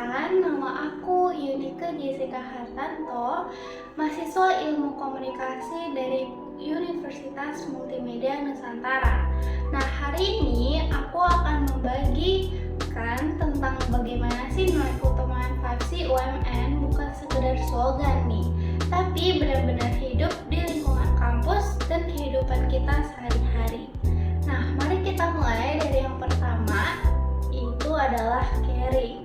Perkenalkan, nama aku Yunike Jessica Hartanto, mahasiswa Ilmu Komunikasi dari Universitas Multimedia Nusantara. Nah, hari ini aku akan membagikan tentang bagaimana sih nilai keutamaan 5C UMN bukan sekedar slogan nih, tapi benar-benar hidup di lingkungan kampus dan kehidupan kita sehari-hari. Nah, mari kita mulai dari yang pertama, itu adalah caring.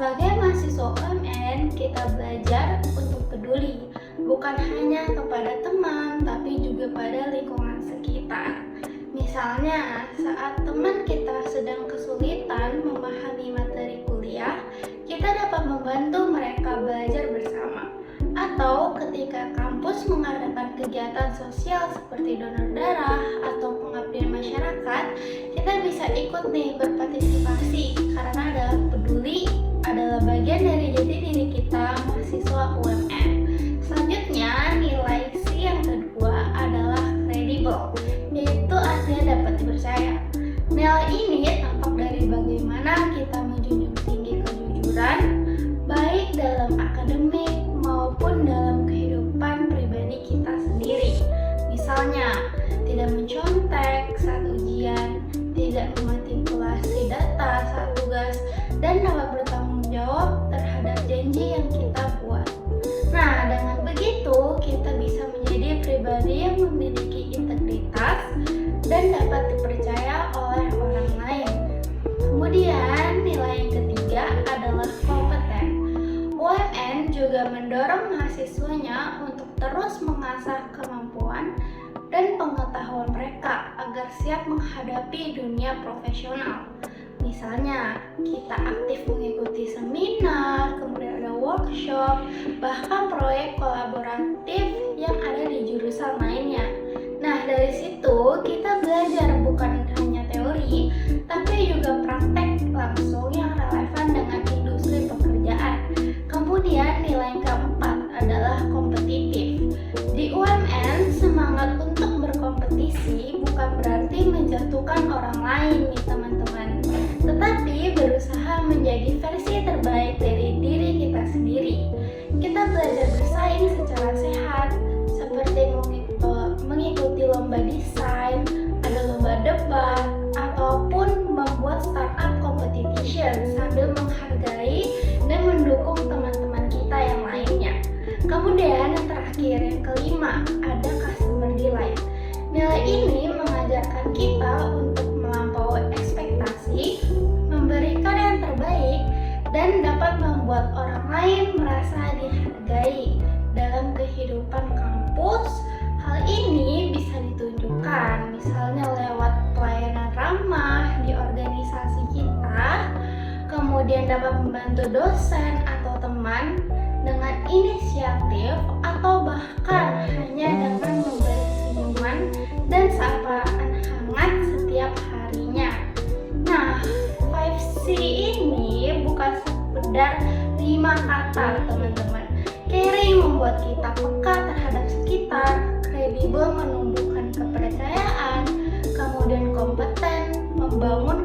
Sebagai mahasiswa UMN, kita belajar untuk peduli, bukan hanya kepada teman, tapi juga pada lingkungan sekitar. Misalnya, saat teman kita sedang kesulitan memahami materi kuliah, kita dapat membantu mereka belajar bersama. Atau ketika kampus mengadakan kegiatan sosial seperti donor darah atau pengabdian masyarakat, kita bisa ikut nih berpartisipasi karena adalah peduli adalah bagian dari jati diri kita mahasiswa UMN. Selanjutnya, nilai C yang kedua adalah credible, yaitu artinya dapat dipercaya. Nilai ini tampak dari bagaimana kita menjunjung tinggi kejujuran, baik dalam akademik maupun dalam kehidupan pribadi kita sendiri. Misalnya, tidak mencontek saat ujian, tidak memanipulasi data saat tugas, dan dapat bertanggung jawab terhadap janji yang kita buat. Nah, dengan begitu kita bisa menjadi pribadi yang memiliki integritas dan dapat dipercaya oleh orang lain. Kemudian, nilai yang ketiga adalah kompeten. UMN juga mendorong mahasiswanya untuk terus mengasah kemampuan dan pengetahuan mereka agar siap menghadapi dunia profesional. Misalnya, kita aktif mengikuti seminar, kemudian ada workshop, bahkan proyek kolaboratif yang ada di jurusan lainnya. Nah, dari situ kita belajar bukan hanya teori, tapi juga praktek langsung yang relevan dengan industri pekerjaan. Kemudian, nilai yang keempat adalah kompetitif. Di UMN, semangat untuk berkompetisi bukan berarti menjatuhkan orang lain nih teman-teman, tetapi berusaha menjadi versi terbaik dari diri kita sendiri. Kita belajar bersaing secara sehat, seperti mengikuti lomba desain, ada lomba debat, ataupun membuat startup competition sambil menghargai dan mendukung teman-teman kita yang lainnya. Kemudian yang terakhir, yang kelima, ada customer delight. Nilai ini mengajarkan kita untuk melampaui ekspektasi, memberikan yang terbaik, dan dapat membuat orang lain merasa dihargai dalam kehidupan kampus. Hal ini bisa ditunjukkan misalnya lewat pelayanan ramah di organisasi kita, kemudian dapat membantu dosen atau teman dengan inisiatif, atau bahkan hanya dengan memberi senyuman dan sapaan hangat setiap harinya. Nah, 5C ini bukan sekedar 5 kata teman-teman. Caring membuat kita peka terhadap sekitar, kredibel menumbuhkan kepercayaan, kemudian kompeten membangun